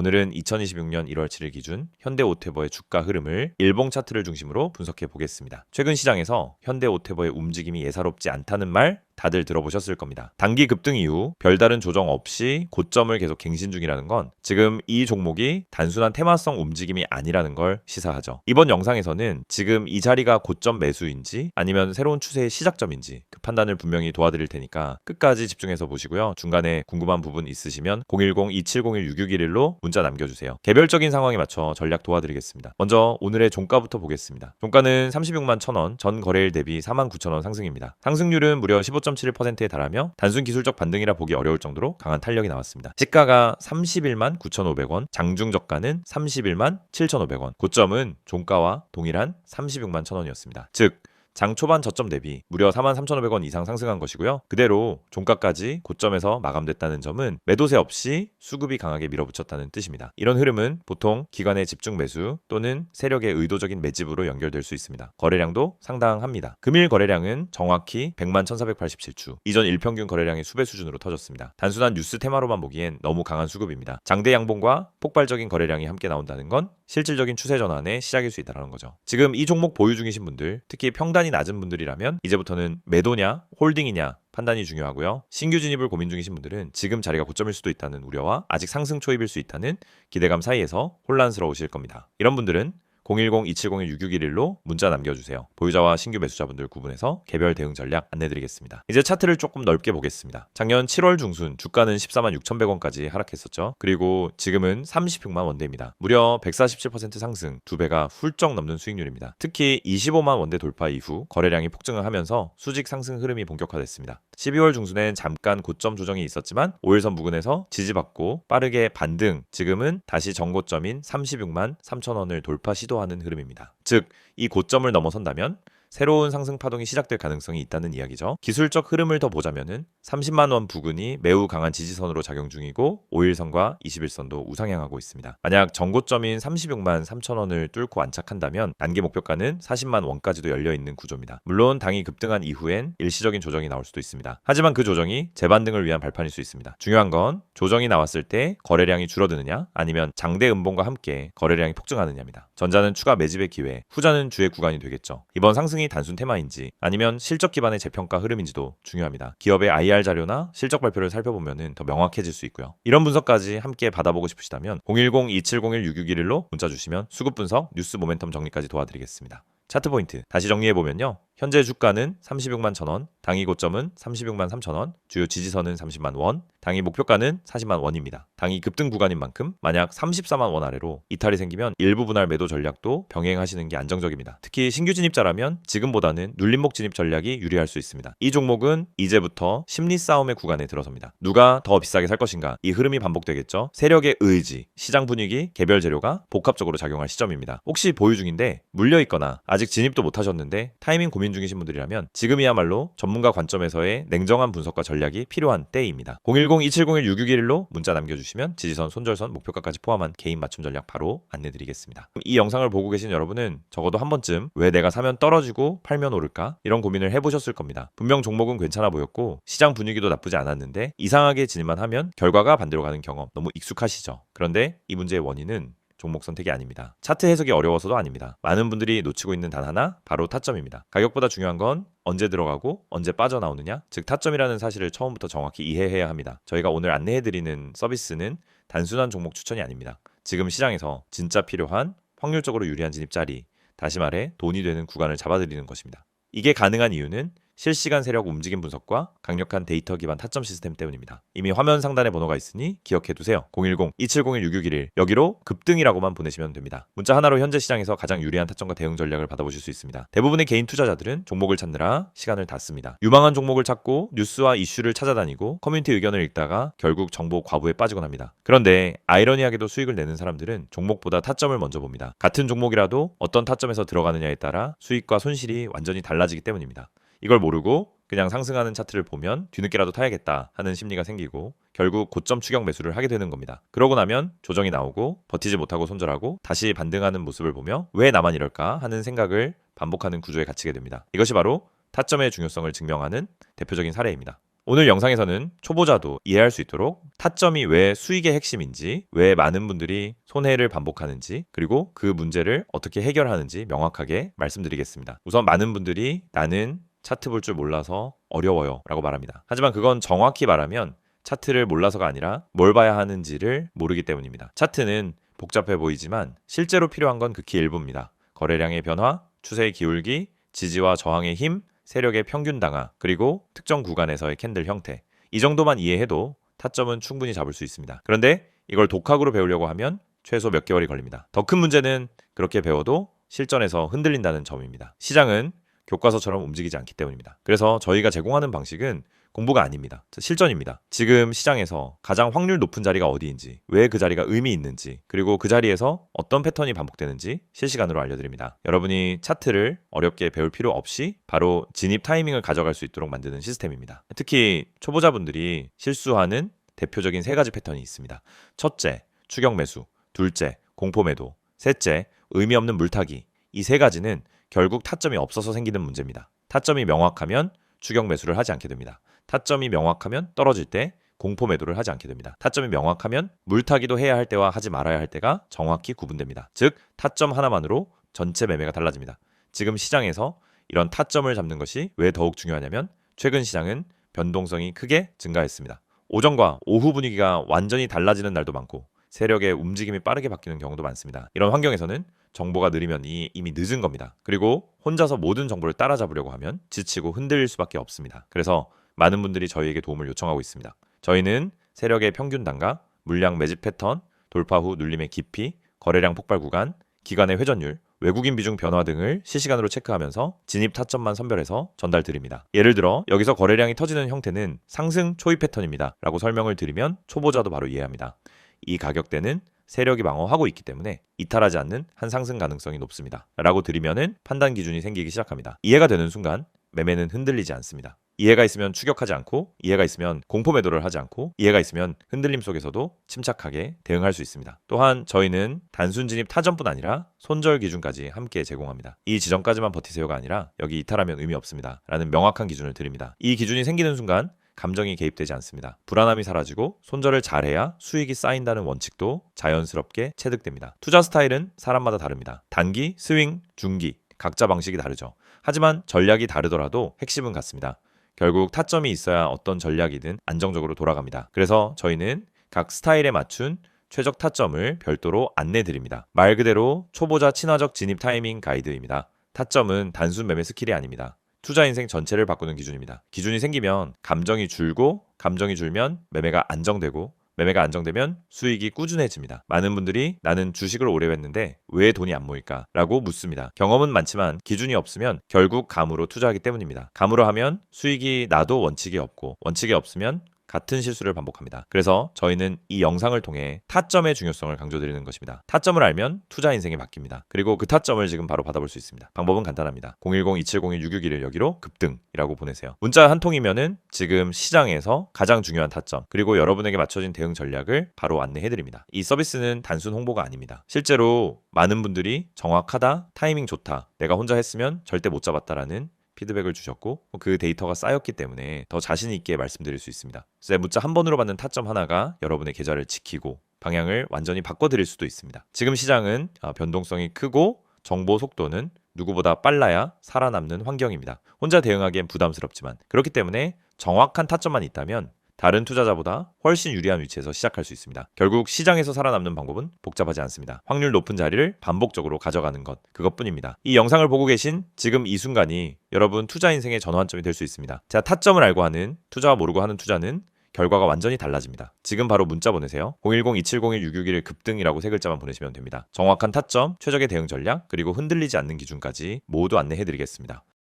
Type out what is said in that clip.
오늘은 2026년 1월 7일 기준 현대오테버의 주가 흐름을 일봉 차트를 중심으로 분석해 보겠습니다. 최근 시장에서 현대오테버의 움직임이 예사롭지 않다는 말 다들 들어보셨을 겁니다. 단기 급등 이후 별다른 조정 없이 고점을 계속 갱신 중이라는 건 지금 이 종목이 단순한 테마성 움직임이 아니라는 걸 시사하죠. 이번 영상에서는 지금 이 자리가 고점 매수인지 아니면 새로운 추세의 시작점인지 그 판단을 분명히 도와드릴 테니까 끝까지 집중해서 보시고요. 중간에 궁금한 부분 있으시면 010-2701-6611로 문자 남겨주세요. 개별적인 상황에 맞춰 전략 도와드리겠습니다. 먼저 오늘의 종가부터 보겠습니다. 종가는 36만 1,000원, 전 거래일 대비 49,000원 상승입니다. 상승률은 무려 15.71%에 달하며 단순 기술적 반등이라 보기 어려울 정도로 강한 탄력이 나왔습니다. 시가가 31만 9,500원, 장중 저가는 31만 7,500원, 고점은 종가와 동일한 36만 1,000원이었습니다. 즉 장 초반 저점 대비 무려 43,500원 이상 상승한 것이고요. 그대로 종가까지 고점에서 마감됐다는 점은 매도세 없이 수급이 강하게 밀어붙였다는 뜻입니다. 이런 흐름은 보통 기관의 집중 매수 또는 세력의 의도적인 매집으로 연결될 수 있습니다. 거래량도 상당합니다. 금일 거래량은 정확히 100만 1,487주, 이전 일평균 거래량의 수배 수준으로 터졌습니다. 단순한 뉴스 테마로만 보기엔 너무 강한 수급입니다. 장대 양봉과 폭발적인 거래량이 함께 나온다는 건 실질적인 추세 전환의 시작일 수 있다는 거죠. 지금 이 종목 보유 중이신 분들, 특히 평단이 낮은 분들이라면 이제부터는 매도냐 홀딩이냐 판단이 중요하고요. 신규 진입을 고민 중이신 분들은 지금 자리가 고점일 수도 있다는 우려와 아직 상승 초입일 수 있다는 기대감 사이에서 혼란스러우실 겁니다. 이런 분들은 010-2701-6611로 문자 남겨주세요. 보유자와 신규 매수자분들 구분해서 개별 대응 전략 안내드리겠습니다. 이제 차트를 조금 넓게 보겠습니다. 작년 7월 중순 주가는 14만 6,100원까지 하락했었죠. 그리고 지금은 36만 원대입니다. 무려 147% 상승, 2배가 훌쩍 넘는 수익률입니다. 특히 25만 원대 돌파 이후 거래량이 폭증을 하면서 수직 상승 흐름이 본격화됐습니다. 12월 중순엔 잠깐 고점 조정이 있었지만 5일선 부근에서 지지받고 빠르게 반등, 지금은 다시 정고점인 36만 3천원을 돌파 시도하는 흐름입니다. 즉, 이 고점을 넘어선다면 새로운 상승 파동이 시작될 가능성이 있다는 이야기죠. 기술적 흐름을 더 보자면은 30만 원 부근이 매우 강한 지지선으로 작용 중이고 5일선과 21선도 우상향하고 있습니다. 만약 정고점인 36만 3천원을 뚫고 안착한다면 단기 목표가는 40만 원까지도 열려있는 구조입니다. 물론 당이 급등한 이후엔 일시적인 조정이 나올 수도 있습니다. 하지만 그 조정이 재반등을 위한 발판일 수 있습니다. 중요한 건 조정이 나왔을 때 거래량이 줄어드느냐 아니면 장대 음봉과 함께 거래량이 폭증하느냐입니다. 전자는 추가 매집의 기회, 후자는 주의 구간이 되겠죠. 이번 상승이 단순 테마인지 아니면 실적 기반의 재평가 흐름인지도 중요합니다. 기업의 IR 자료나 실적 발표를 살펴보면 더 명확해질 수 있고요. 이런 분석까지 함께 받아보고 싶으시다면 010-2701-6611로 문자 주시면 수급 분석, 뉴스 모멘텀 정리까지 도와드리겠습니다. 차트 포인트 다시 정리해보면요. 현재 주가는 36만 1,000원, 당일 고점은 36만 3천원, 주요 지지선은 30만 원, 당일 목표가는 40만 원입니다. 당일 급등 구간인 만큼 만약 34만 원 아래로 이탈이 생기면 일부 분할 매도 전략도 병행하시는 게 안정적입니다. 특히 신규 진입자라면 지금보다는 눌림목 진입 전략이 유리할 수 있습니다. 이 종목은 이제부터 심리 싸움의 구간에 들어섭니다. 누가 더 비싸게 살 것인가? 이 흐름이 반복되겠죠. 세력의 의지, 시장 분위기, 개별 재료가 복합적으로 작용할 시점입니다. 혹시 보유 중인데 물려있거나 아직 진입도 못하셨는데 타이밍 고민 중이신 분들이라면 지금이야말로 전문가 관점에서의 냉정한 분석과 전략이 필요한 때입니다. 010-2701-6611로 문자 남겨주시면 지지선, 손절선, 목표가까지 포함한 개인 맞춤 전략 바로 안내드리겠습니다. 이 영상을 보고 계신 여러분은 적어도 한 번쯤 왜 내가 사면 떨어지고 팔면 오를까? 이런 고민을 해보셨을 겁니다. 분명 종목은 괜찮아 보였고 시장 분위기도 나쁘지 않았는데 이상하게 진입만 하면 결과가 반대로 가는 경험 너무 익숙하시죠? 그런데 이 문제의 원인은 종목 선택이 아닙니다. 차트 해석이 어려워서도 아닙니다. 많은 분들이 놓치고 있는 단 하나, 바로 타점입니다. 가격보다 중요한 건 언제 들어가고 언제 빠져나오느냐, 즉 타점이라는 사실을 처음부터 정확히 이해해야 합니다. 저희가 오늘 안내해드리는 서비스는 단순한 종목 추천이 아닙니다. 지금 시장에서 진짜 필요한 확률적으로 유리한 진입 자리, 다시 말해 돈이 되는 구간을 잡아드리는 것입니다. 이게 가능한 이유는 실시간 세력 움직임 분석과 강력한 데이터 기반 타점 시스템 때문입니다. 이미 화면 상단에 번호가 있으니 기억해두세요. 010-2701-6611 여기로 급등이라고만 보내시면 됩니다. 문자 하나로 현재 시장에서 가장 유리한 타점과 대응 전략을 받아보실 수 있습니다. 대부분의 개인 투자자들은 종목을 찾느라 시간을 다 씁니다. 유망한 종목을 찾고 뉴스와 이슈를 찾아다니고 커뮤니티 의견을 읽다가 결국 정보 과부에 빠지곤 합니다. 그런데 아이러니하게도 수익을 내는 사람들은 종목보다 타점을 먼저 봅니다. 같은 종목이라도 어떤 타점에서 들어가느냐에 따라 수익과 손실이 완전히 달라지기 때문입니다. 이걸 모르고 그냥 상승하는 차트를 보면 뒤늦게라도 타야겠다 하는 심리가 생기고 결국 고점 추격 매수를 하게 되는 겁니다. 그러고 나면 조정이 나오고 버티지 못하고 손절하고 다시 반등하는 모습을 보며 왜 나만 이럴까 하는 생각을 반복하는 구조에 갇히게 됩니다. 이것이 바로 타점의 중요성을 증명하는 대표적인 사례입니다. 오늘 영상에서는 초보자도 이해할 수 있도록 타점이 왜 수익의 핵심인지, 왜 많은 분들이 손해를 반복하는지, 그리고 그 문제를 어떻게 해결하는지 명확하게 말씀드리겠습니다. 우선 많은 분들이 나는 차트 볼 줄 몰라서 어려워요 라고 말합니다. 하지만 그건 정확히 말하면 차트를 몰라서가 아니라 뭘 봐야 하는지를 모르기 때문입니다. 차트는 복잡해 보이지만 실제로 필요한 건 극히 일부입니다. 거래량의 변화, 추세의 기울기, 지지와 저항의 힘, 세력의 평균 당하, 그리고 특정 구간에서의 캔들 형태. 이 정도만 이해해도 타점은 충분히 잡을 수 있습니다. 그런데 이걸 독학으로 배우려고 하면 최소 몇 개월이 걸립니다. 더 큰 문제는 그렇게 배워도 실전에서 흔들린다는 점입니다. 시장은 교과서처럼 움직이지 않기 때문입니다. 그래서 저희가 제공하는 방식은 공부가 아닙니다. 실전입니다. 지금 시장에서 가장 확률 높은 자리가 어디인지, 왜 그 자리가 의미 있는지, 그리고 그 자리에서 어떤 패턴이 반복되는지 실시간으로 알려드립니다. 여러분이 차트를 어렵게 배울 필요 없이 바로 진입 타이밍을 가져갈 수 있도록 만드는 시스템입니다. 특히 초보자분들이 실수하는 대표적인 3가지 패턴이 있습니다. 첫째, 추격 매수. 둘째, 공포 매도. 셋째, 의미 없는 물타기. 이 3가지는 결국 타점이 없어서 생기는 문제입니다. 타점이 명확하면 추격 매수를 하지 않게 됩니다. 타점이 명확하면 떨어질 때 공포 매도를 하지 않게 됩니다. 타점이 명확하면 물타기도 해야 할 때와 하지 말아야 할 때가 정확히 구분됩니다. 즉 타점 하나만으로 전체 매매가 달라집니다. 지금 시장에서 이런 타점을 잡는 것이 왜 더욱 중요하냐면 최근 시장은 변동성이 크게 증가했습니다. 오전과 오후 분위기가 완전히 달라지는 날도 많고 세력의 움직임이 빠르게 바뀌는 경우도 많습니다. 이런 환경에서는 정보가 느리면 이미 늦은 겁니다. 그리고 혼자서 모든 정보를 따라잡으려고 하면 지치고 흔들릴 수밖에 없습니다. 그래서 많은 분들이 저희에게 도움을 요청하고 있습니다. 저희는 세력의 평균 단가, 물량 매집 패턴, 돌파 후 눌림의 깊이, 거래량 폭발 구간, 기간의 회전율, 외국인 비중 변화 등을 실시간으로 체크하면서 진입 타점만 선별해서 전달드립니다. 예를 들어 여기서 거래량이 터지는 형태는 상승 초입 패턴입니다 라고 설명을 드리면 초보자도 바로 이해합니다. 이 가격대는 세력이 방어하고 있기 때문에 이탈하지 않는 한 상승 가능성이 높습니다 라고 드리면은 판단 기준이 생기기 시작합니다. 이해가 되는 순간 매매는 흔들리지 않습니다. 이해가 있으면 추격하지 않고, 이해가 있으면 공포 매도를 하지 않고, 이해가 있으면 흔들림 속에서도 침착하게 대응할 수 있습니다. 또한 저희는 단순 진입 타점뿐 아니라 손절 기준까지 함께 제공합니다. 이 지점까지만 버티세요가 아니라 여기 이탈하면 의미 없습니다 라는 명확한 기준을 드립니다. 이 기준이 생기는 순간 감정이 개입되지 않습니다. 불안함이 사라지고 손절을 잘해야 수익이 쌓인다는 원칙도 자연스럽게 체득됩니다. 투자 스타일은 사람마다 다릅니다. 단기, 스윙, 중기 각자 방식이 다르죠. 하지만 전략이 다르더라도 핵심은 같습니다. 결국 타점이 있어야 어떤 전략이든 안정적으로 돌아갑니다. 그래서 저희는 각 스타일에 맞춘 최적 타점을 별도로 안내드립니다. 말 그대로 초보자 친화적 진입 타이밍 가이드입니다. 타점은 단순 매매 스킬이 아닙니다. 투자 인생 전체를 바꾸는 기준입니다. 기준이 생기면 감정이 줄고, 감정이 줄면 매매가 안정되고, 매매가 안정되면 수익이 꾸준해집니다. 많은 분들이 나는 주식을 오래 했는데 왜 돈이 안 모일까? 라고 묻습니다. 경험은 많지만 기준이 없으면 결국 감으로 투자하기 때문입니다. 감으로 하면 수익이 나도 원칙이 없고, 원칙이 없으면 같은 실수를 반복합니다. 그래서 저희는 이 영상을 통해 타점의 중요성을 강조드리는 것입니다. 타점을 알면 투자 인생이 바뀝니다. 그리고 그 타점을 지금 바로 받아볼 수 있습니다. 방법은 간단합니다. 010-2701-6611 여기로 급등이라고 보내세요. 문자 한 통이면은 지금 시장에서 가장 중요한 타점, 그리고 여러분에게 맞춰진 대응 전략을 바로 안내해드립니다. 이 서비스는 단순 홍보가 아닙니다. 실제로 많은 분들이 정확하다, 타이밍 좋다, 내가 혼자 했으면 절대 못 잡았다라는 피드백을 주셨고 그 데이터가 쌓였기 때문에 더 자신 있게 말씀드릴 수 있습니다. 그래서 문자 한 번으로 받는 타점 하나가 여러분의 계좌를 지키고 방향을 완전히 바꿔드릴 수도 있습니다. 지금 시장은 변동성이 크고 정보 속도는 누구보다 빨라야 살아남는 환경입니다. 혼자 대응하기엔 부담스럽지만 그렇기 때문에 정확한 타점만 있다면 다른 투자자보다 훨씬 유리한 위치에서 시작할 수 있습니다. 결국 시장에서 살아남는 방법은 복잡하지 않습니다. 확률 높은 자리를 반복적으로 가져가는 것, 그것뿐입니다. 이 영상을 보고 계신 지금 이 순간이 여러분 투자 인생의 전환점이 될 수 있습니다. 자, 타점을 알고 하는, 투자와 모르고 하는 투자는 결과가 완전히 달라집니다. 지금 바로 문자 보내세요. 010-2701-661 급등이라고 3글자만 보내시면 됩니다. 정확한 타점, 최적의 대응 전략, 그리고 흔들리지 않는 기준까지 모두 안내해드리겠습니다.